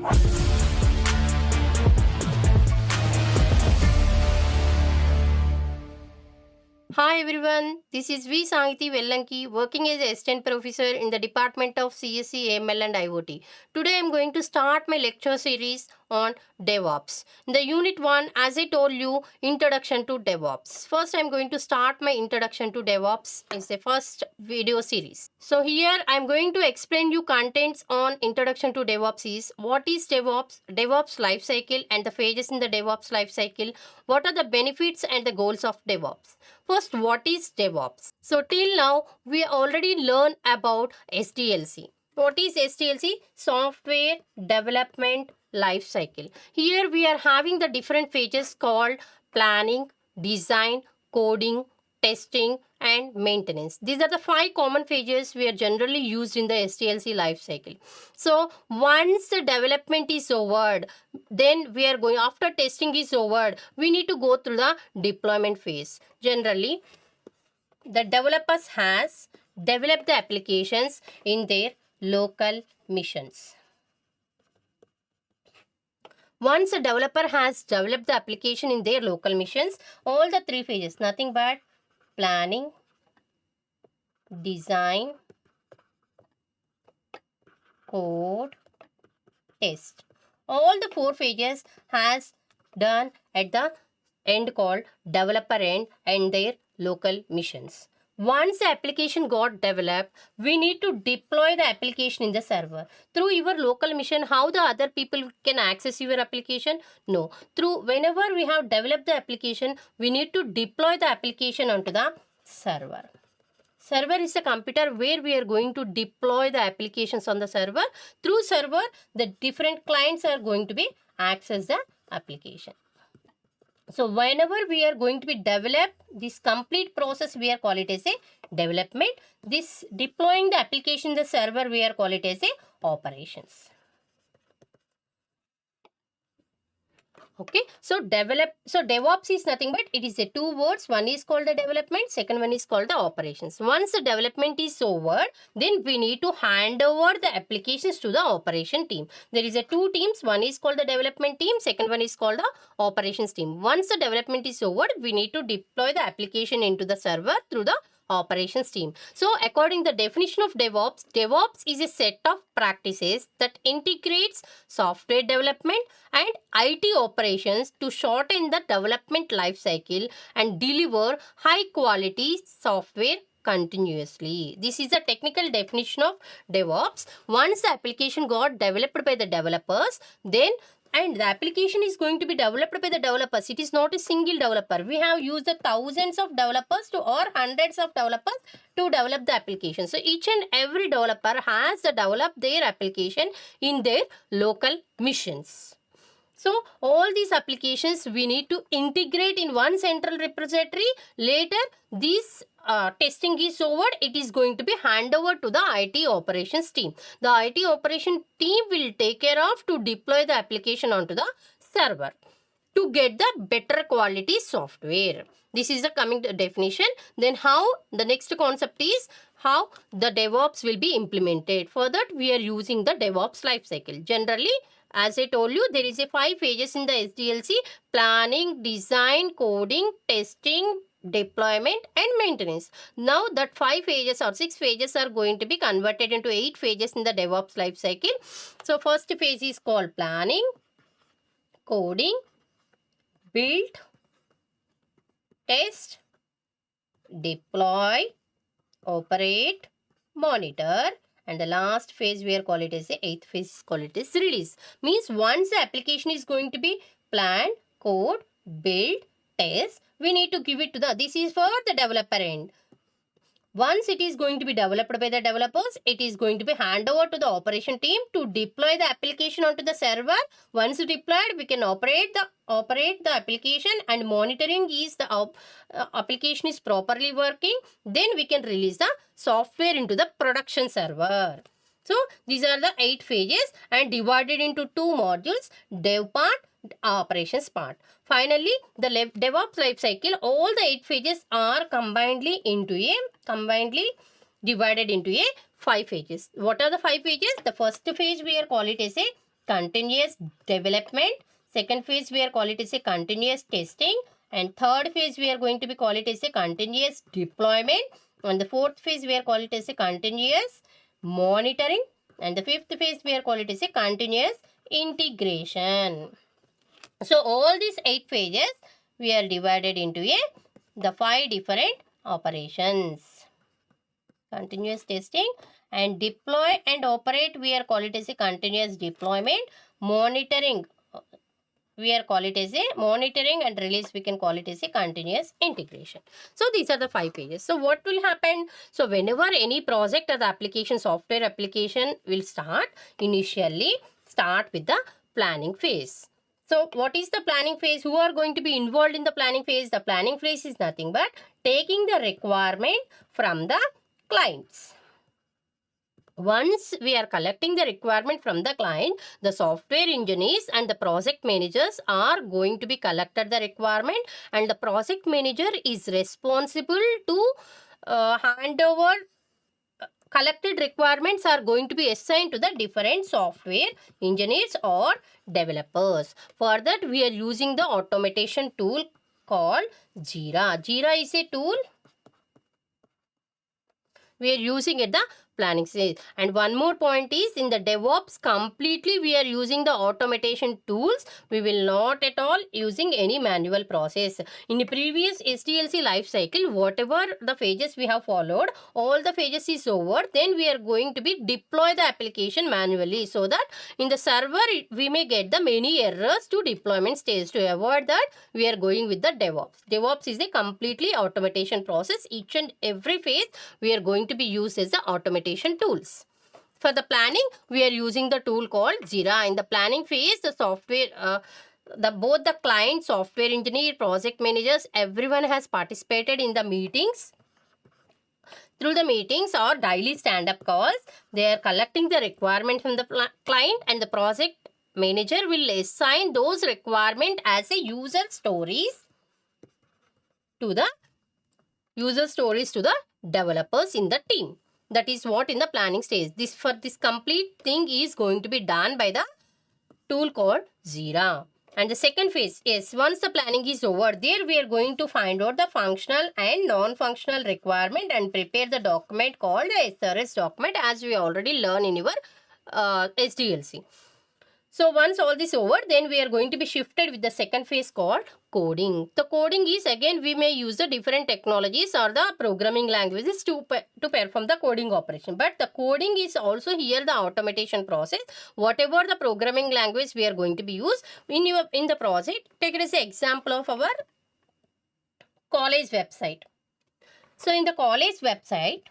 Hi everyone, this is Sahiti Vellanki, working as assistant professor in the Department of CSE, AML and IoT. Today I am going to start my lecture series on DevOps. In the Unit 1, as I told you, Introduction to DevOps. First I am going to start my Introduction to DevOps. It's the first video series. So here I am going to explain you contents on Introduction to DevOps is what is DevOps, DevOps lifecycle and the phases in the DevOps lifecycle, what are the benefits and the goals of DevOps. First, what is DevOps? So till now, we already learned about SDLC. What is SDLC? Software Development Life Cycle. Here we are having the different phases called planning, design, coding, testing and maintenance. These are the 5 common phases we are generally used in the SDLC life cycle. So once the development is over, then we are going, after testing is over, we need to go through the deployment phase. Generally, the developers has developed the applications in their local missions. Once a developer has developed the application in their local missions, all the 3 phases, nothing but planning, design, code, test. All the 4 phases has done at the end called developer end and their local missions. Once the application got developed, we need to deploy the application in the server. Through your local mission, how the other people can access your application? No. Through whenever we have developed the application, we need to deploy the application onto the server. Server is a computer where we are going to deploy the applications on the server. Through server, the different clients are going to be access the application. So whenever we are going to be develop this complete process, we are call it as a development. This deploying the application in the server, we are call it as a operations. Okay, so DevOps is nothing but it is a 2 words. One is called the development, second one is called the operations. Once the development is over, then we need to hand over the applications to the operation team. There is a 2 teams. One is called the development team, second one is called the operations team. Once the development is over, we need to deploy the application into the server through the operations team. So according to the definition of DevOps, DevOps is a set of practices that integrates software development and IT operations to shorten the development life cycle and deliver high quality software continuously. This is the technical definition of DevOps. Once the application got developed by the developers, then and the application is going to be developed by the developers. It is not a single developer. We have used the thousands of developers or hundreds of developers to develop the application. So each and every developer has developed their application in their local missions. So all these applications we need to integrate in one central repository. Later this testing is over, it is going to be handed over to the IT operations team. The IT operation team will take care of to deploy the application onto the server to get the better quality software. This is the coming definition. Then how the next concept is how the DevOps will be implemented. For that we are using the DevOps lifecycle. Generally, as I told you, there is a 5 phases in the SDLC: planning, design, coding, testing, deployment and maintenance. Now that 5 phases or 6 phases are going to be converted into 8 phases in the DevOps life cycle. So first phase is called planning, coding, build, test, deploy, operate, monitor, and the last phase we are call it as the 8th phase is called it as release. Means once the application is going to be planned, code, build, test, we need to give it to the, this is for the developer end. Once it is going to be developed by the developers, it is going to be handed over to the operation team to deploy the application onto the server. Once deployed, we can operate the application, and monitoring is the application is properly working. Then we can release the software into the production server. So these are the 8 phases and divided into 2 modules: dev part, operations part. Finally, the DevOps life cycle, all the 8 phases are combinedly divided into a 5 phases. What are the 5 phases? The first phase we are call it as a continuous development. Second phase we are call it as a continuous testing. And third phase we are going to be call it as a continuous deployment. And the fourth phase we are call it as a continuous monitoring. And the fifth phase we are call it as a continuous integration. So all these 8 phases we are divided into the 5 different operations. Continuous testing and deploy and operate we are call it as a continuous deployment. Monitoring we are call it as a monitoring, and release we can call it as a continuous integration. So these are the 5 pages. So what will happen? So whenever any project or the application, software application will start, initially start with the planning phase. So what is the planning phase? Who are going to be involved in the planning phase? The planning phase is nothing but taking the requirement from the clients. Once we are collecting the requirement from the client, the software engineers and the project managers are going to be collected the requirement, and the project manager is responsible to hand over collected requirements are going to be assigned to the different software engineers or developers. For that, we are using the automation tool called Jira. Jira is a tool we are using at the planning stage. And one more point is, in the DevOps, completely we are using the automation tools. We will not at all using any manual process. In the previous SDLC life cycle, whatever the phases we have followed, all the phases is over. Then we are going to be deploy the application manually, so that in the server we may get the many errors to deployment stage. To avoid that, we are going with the DevOps. DevOps is a completely automation process. Each and every phase we are going to be used as the automation tools. For the planning, we are using the tool called Jira. In the planning phase, the software, both the client, software engineer, project managers, everyone has participated in the meetings. Through the meetings or daily stand-up calls, they are collecting the requirement from the client, and the project manager will assign those requirements as a user stories to the developers in the team. That is what in the planning stage. This complete thing is going to be done by the tool called Jira. And the second phase is, once the planning is over, there we are going to find out the functional and non-functional requirement and prepare the document called the SRS document, as we already learned in your SDLC. So once all this over, then we are going to be shifted with the second phase called coding. The coding is, again, we may use the different technologies or the programming languages to perform the coding operation. But the coding is also here the automation process. Whatever the programming language we are going to be used in the project, take it as an example of our college website. So in the college website,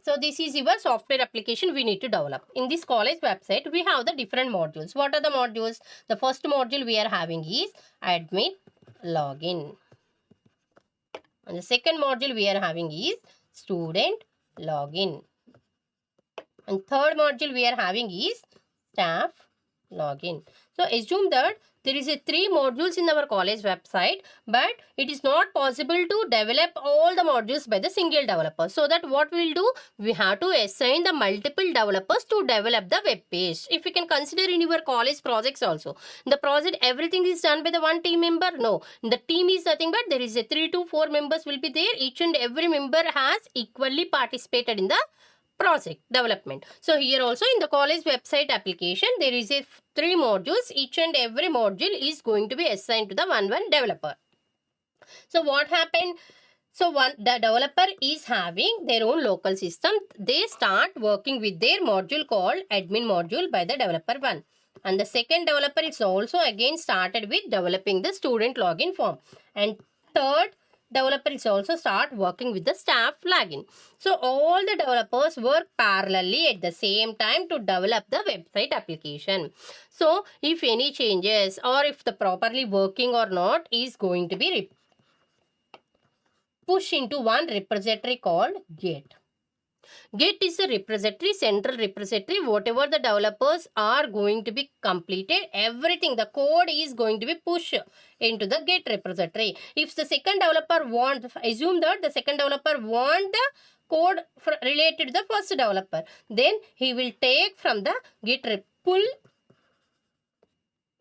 so this is your software application we need to develop. In this college website, we have the different modules. What are the modules? The first module we are having is admin login. And the second module we are having is student login. And third module we are having is staff login. So assume that there is 3 modules in our college website, but it is not possible to develop all the modules by the single developer. So that what we will do, we have to assign the multiple developers to develop the web page. If you can consider in your college projects also, the project everything is done by the one team member. No, the team is nothing but there is 3 to 4 members will be there. Each and every member has equally participated in the project development. So here also in the college website application, there is 3 modules. Each and every module is going to be assigned to the one developer. So what happened? So the developer is having their own local system. They start working with their module called admin module by the developer 1. And the second developer is also again started with developing the student login form. And third developer is also start working with the staff login. So all the developers work parallelly at the same time to develop the website application. So if any changes or if the properly working or not is going to be pushed into one repository called Git. Git is a repository, central repository. Whatever the developers are going to be completed, everything, the code is going to be pushed into the Git repository. If the second developer assume that the second developer want the code related to the first developer, then he will take from the Git pull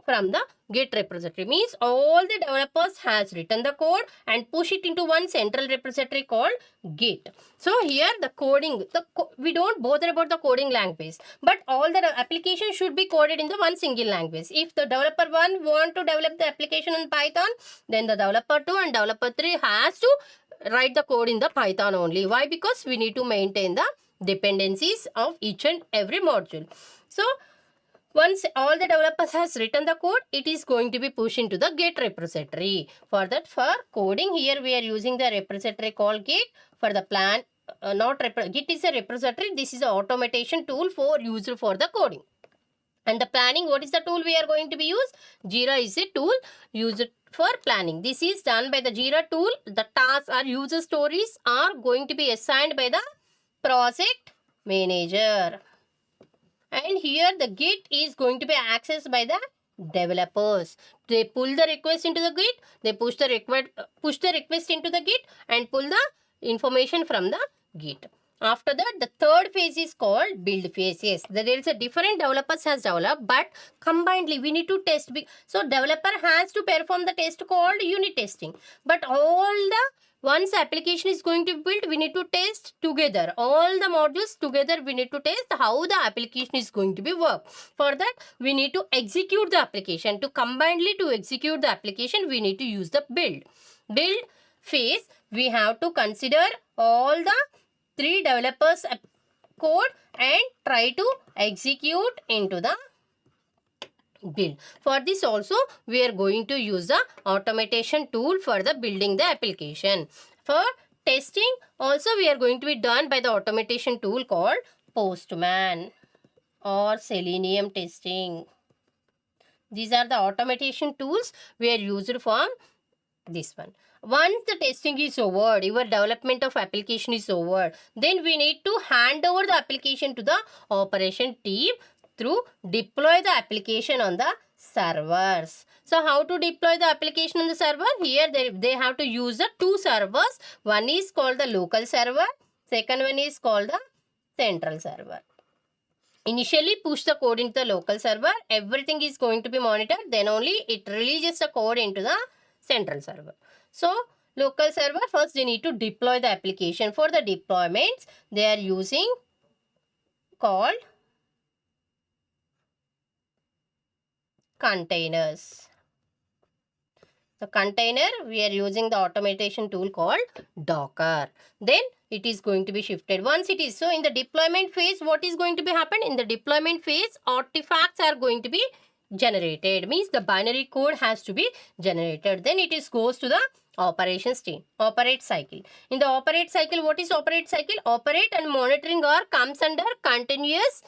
from the Git repository. Means all the developers has written the code and push it into one central repository called Git. So here the coding, we don't bother about the coding language, but all the application should be coded in the one single language. If the developer 1 want to develop the application in Python, then the developer 2 and developer 3 has to write the code in the Python only. Why? Because we need to maintain the dependencies of each and every module. So once all the developers has written the code, it is going to be pushed into the Git repository. For that, for coding, here we are using the repository called Git. For the plan, Git is a repository. This is an automation tool for used for the coding. And the planning, what is the tool we are going to be used? Jira is a tool used for planning. This is done by the Jira tool. The tasks or user stories are going to be assigned by the project manager. And here the Git is going to be accessed by the developers. They pull the request into the Git, they push the request into the Git and pull the information from the Git. After that, the third phase is called build phase. Yes, there is a different developers has developed, but combinedly we need to test. So developer has to perform the test called unit testing. But all the once application is going to be built, we need to test together. All the modules together, we need to test how the application is going to be work. For that, we need to execute the application. To combinedly to execute the application, we need to use the build. Build phase, we have to consider all the 3 developers code and try to execute into the build. For this also, we are going to use the automation tool for the building the application. For testing also, we are going to be done by the automation tool called Postman or Selenium testing. These are the automation tools we are used for this one. Once the testing is over, your development of application is over, then we need to hand over the application to the operation team through deploy the application on the servers. So how to deploy the application on the server? Here they have to use the 2 servers. One is called the local server. Second one is called the central server. Initially push the code into the local server. Everything is going to be monitored. Then only it releases the code into the central server. So local server, first they need to deploy the application. For the deployments, they are using called containers. The container, we are using the automation tool called Docker. Then it is going to be shifted. Once it is, so in the deployment phase, what is going to be happen? In the deployment phase, artifacts are going to be generated. Means the binary code has to be generated. Then it is goes to the operations team, operate cycle. In the operate cycle, what is operate cycle? Operate and monitoring or comes under continuous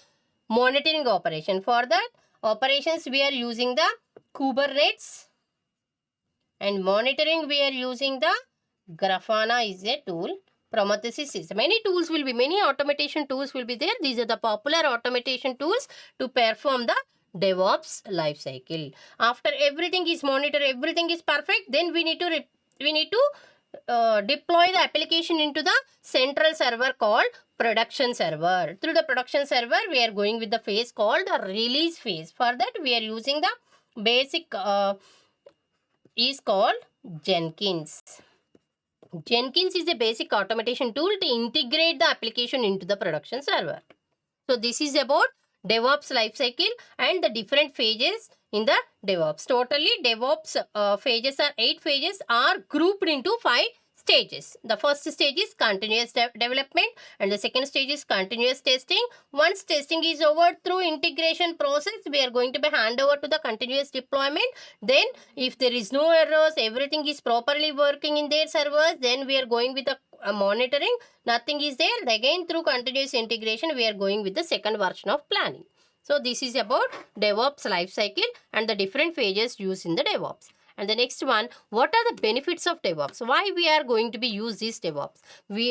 monitoring operation. For that operations, we are using the Kubernetes, and monitoring we are using the Grafana is a tool. Prometheus is many tools will be, many automation tools will be there. These are the popular automation tools to perform the DevOps life cycle. After everything is monitored, everything is perfect, then we need to deploy the application into the central server called production server. Through the production server, we are going with the phase called the release phase. For that, we are using the basic is called Jenkins. Jenkins is a basic automation tool to integrate the application into the production server. So this is about DevOps lifecycle and the different phases in the DevOps. Totally DevOps phases are 8 phases are grouped into 5 stages. The first stage is continuous development and the second stage is continuous testing. Once testing is over, through integration process, we are going to be hand over to the continuous deployment. Then if there is no errors, everything is properly working in their servers, then we are going with the monitoring. Nothing is there, again through continuous integration, we are going with the second version of planning. So this is about DevOps lifecycle and the different phases used in the DevOps. And the next one, what are the benefits of DevOps? Why we are going to be use this DevOps?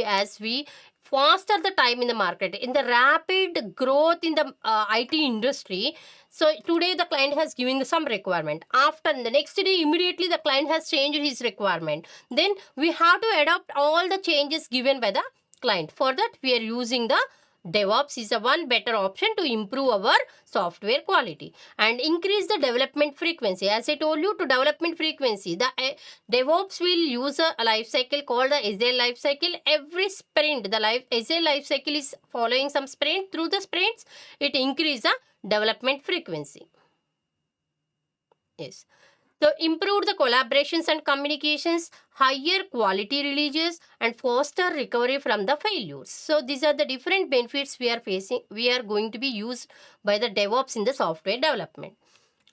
As we foster the time in the market, in the rapid growth in the IT industry. So today the client has given some requirement. After the next day, immediately the client has changed his requirement. Then we have to adopt all the changes given by the client. For that, we are using the DevOps is a one better option to improve our software quality and increase the development frequency. As I told you, to development frequency, the DevOps will use a life cycle called the Agile life cycle. Every sprint, the Agile life cycle is following some sprint. Through the sprints, it increases the development frequency. Yes. So improve the collaborations and communications, higher quality releases, and foster recovery from the failures. So these are the different benefits we are going to be used by the DevOps in the software development.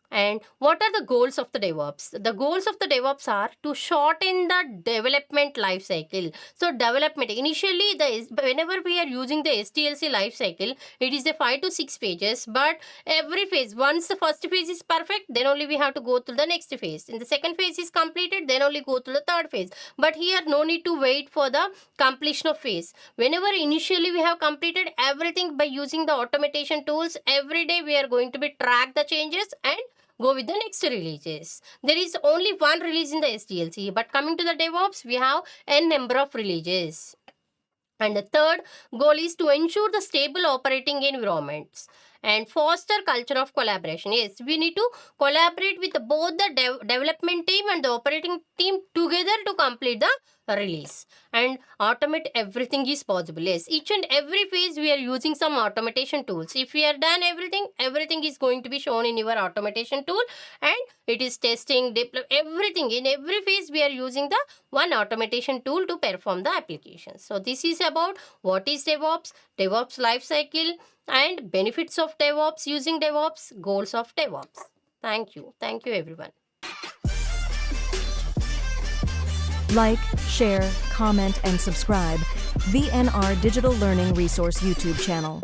And what are the goals of the DevOps? The goals of the DevOps are to shorten the development life cycle. So development, initially, whenever we are using the SDLC life cycle, it is a 5 to 6 pages, but every phase, once the first phase is perfect, then only we have to go through the next phase. In the second phase is completed, then only go through the third phase. But here, no need to wait for the completion of phase. Whenever initially we have completed everything by using the automation tools, every day we are going to be track the changes and go with the next releases. There is only one release in the SDLC, but coming to the DevOps, we have n number of releases. And the third goal is to ensure the stable operating environments and foster culture of collaboration. Yes, we need to collaborate with both the development team and the operating team together to complete the release and automate everything is possible. Yes, each and every phase we are using some automation tools. If we are done everything is going to be shown in your automation tool, and it is testing, deploy, everything. In every phase we are using the one automation tool to perform the application. So this is about what is DevOps, DevOps life cycle, and benefits of DevOps using DevOps, goals of DevOps. Thank you everyone. Like, share, comment, and subscribe VNR Digital Learning Resource YouTube channel.